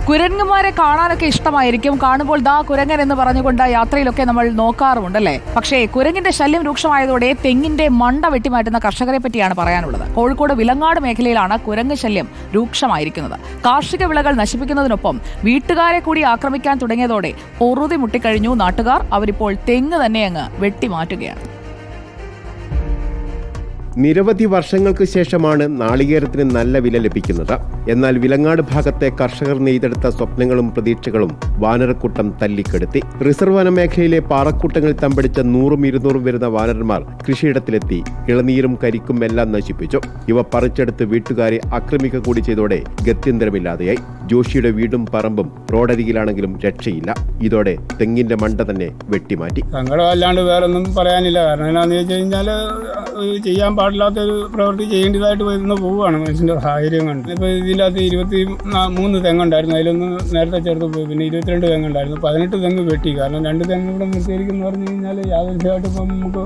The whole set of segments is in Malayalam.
കുരങ്ങന്മാരെ കാണാനൊക്കെ ഇഷ്ടമായിരിക്കും. കാണുമ്പോൾ ദാ കുരങ്ങൻ എന്ന് പറഞ്ഞുകൊണ്ട് യാത്രയിലൊക്കെ നമ്മൾ നോക്കാറുമുണ്ടല്ലേ. പക്ഷേ കുരങ്ങിന്റെ ശല്യം രൂക്ഷമായതോടെ തെങ്ങിന്റെ മണ്ട വെട്ടിമാറ്റുന്ന കർഷകരെ പറ്റിയാണ് പറയാനുള്ളത്. കോഴിക്കോട് വിലങ്ങാട് മേഖലയിലാണ് കുരങ്ങ് ശല്യം രൂക്ഷമായിരിക്കുന്നത്. കാർഷിക വിളകൾ നശിപ്പിക്കുന്നതിനൊപ്പം വീട്ടുകാരെ കൂടി ആക്രമിക്കാൻ തുടങ്ങിയതോടെ പൊറുതി മുട്ടിക്കഴിഞ്ഞു നാട്ടുകാർ. അവരിപ്പോൾ തെങ്ങ് തന്നെ അങ്ങ് വെട്ടിമാറ്റുകയാണ്. നിരവധി വർഷങ്ങൾക്ക് ശേഷമാണ് നാളികേരത്തിന് നല്ല വില ലഭിക്കുന്നത്. എന്നാൽ വിലങ്ങാട് ഭാഗത്തെ കർഷകർ നെയ്തെടുത്ത സ്വപ്നങ്ങളും പ്രതീക്ഷകളും വാനരക്കൂട്ടം തല്ലിക്കെടുത്തി. റിസർവ് വന മേഖലയിലെ പാറക്കൂട്ടങ്ങളിൽ തമ്പടിച്ച 100-200 വരുന്ന വാനരന്മാർ കൃഷിയിടത്തിലെത്തി ഇളനീരും കരിക്കും എല്ലാം നശിപ്പിച്ചു. ഇവ പറിച്ചെടുത്ത് വീട്ടുകാരെ ആക്രമിക്കുക കൂടി ചെയ്തോടെ ഗത്യന്തരമില്ലാതെയായി. ജോഷിയുടെ വീടും പറമ്പും റോഡരികിലാണെങ്കിലും രക്ഷയില്ല. ഇതോടെ തെങ്ങിന്റെ മണ്ട തന്നെ വെട്ടിമാറ്റി. സങ്കടമല്ലാണ്ട് വേറൊന്നും പറയാനില്ല. കാരണം എന്താണെന്ന് വെച്ച് കഴിഞ്ഞാൽ ചെയ്യാൻ പാടില്ലാത്തൊരു പ്രവൃത്തി ചെയ്യേണ്ടതായിട്ട് വരുന്ന പോവുകയാണ് മനുഷ്യൻ്റെ സാഹചര്യം കൊണ്ട്. ഇപ്പോൾ ഇതിൻ്റെ അകത്ത് 23 തെങ്ങുണ്ടായിരുന്നു, അതിലൊന്ന് നേരത്തെ ചേർത്ത് പോയി. പിന്നെ 22 തെങ്ങുണ്ടായിരുന്നു, 18 തെങ്ങ് വെട്ടി. കാരണം 2 തെങ്ങ് ഇവിടെ നിർത്തിയിരിക്കുന്നു പറഞ്ഞു കഴിഞ്ഞാൽ യാദൃശ്യമായിട്ട് ഇപ്പം നമുക്ക്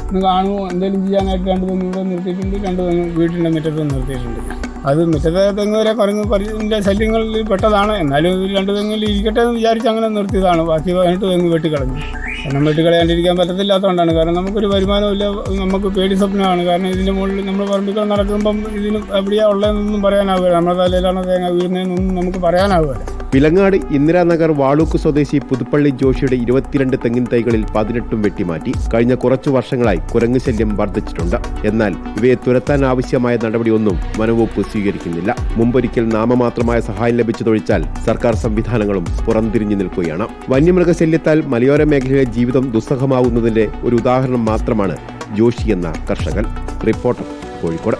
ഒന്ന് കാണുമോ എന്തെങ്കിലും ചെയ്യാനായിട്ട് 2 തെങ്ങ് ഇവിടെ നിർത്തിയിട്ടുണ്ട്, 2 തെങ്ങ് വീട്ടിൻ്റെ മുറ്റത്ത് നിർത്തിയിട്ടുണ്ട്. അത് മുറ്റത്തെ തെങ്ങ് വരെ കുരങ്ങിൻ്റെ ശല്യങ്ങളിൽ പെട്ടതാണ്. എന്നാലും 2 തെങ്ങിൽ ഇരിക്കട്ടെ എന്ന് വിചാരിച്ച് അങ്ങനെ നിർത്തിയതാണ്. ബാക്കി 18 തെങ്ങ് വെട്ടിക്കളഞ്ഞു. കാരണം വെട്ടിക്കളയാണ്ടിരിക്കാൻ പറ്റത്തില്ലാത്തതുകൊണ്ടാണ്. കാരണം നമുക്കൊരു വരുമാനമില്ല, നമുക്ക് പേടി സ്വപ്നമാണ്. കാരണം ഇതിൻ്റെ മുകളിൽ നമ്മൾ പറമ്പിൽ നടക്കുമ്പം ഇതിന് എവിടെയാണ് ഉള്ളതെന്നൊന്നും പറയാനാവുക. നമ്മുടെ തലയിലാണ് തേങ്ങ വീഴുന്നതെന്നൊന്നും നമുക്ക് പറയാനാവുക. വിലങ്ങാട് ഇന്ദിരാനഗർ വാളൂക്ക് സ്വദേശി പുതുപ്പള്ളി ജോഷിയുടെ 22 തെങ്ങിൻ തൈകളിൽ 18 വെട്ടിമാറ്റി. കഴിഞ്ഞ കുറച്ചു വർഷങ്ങളായി കുരങ്ങ് ശല്യം വർദ്ധിച്ചിട്ടുണ്ട്. എന്നാൽ ഇവയെ തുരത്താൻ ആവശ്യമായ നടപടിയൊന്നും വനവകുപ്പ് സ്വീകരിക്കുന്നില്ല. മുമ്പൊരിക്കൽ നാമമാത്രമായ സഹായം ലഭിച്ചതൊഴിച്ചാൽ സർക്കാർ സംവിധാനങ്ങളും പുറംതിരിഞ്ഞു നിൽക്കുകയാണ്. വന്യമൃഗശല്യത്താൽ മലയോര മേഖലയിലെ ജീവിതം ദുസ്സഹമാവുന്നതിന്റെ ഒരു ഉദാഹരണം മാത്രമാണ് ജോഷി എന്ന കർഷകൻ. റിപ്പോർട്ടർ, കോഴിക്കോട്.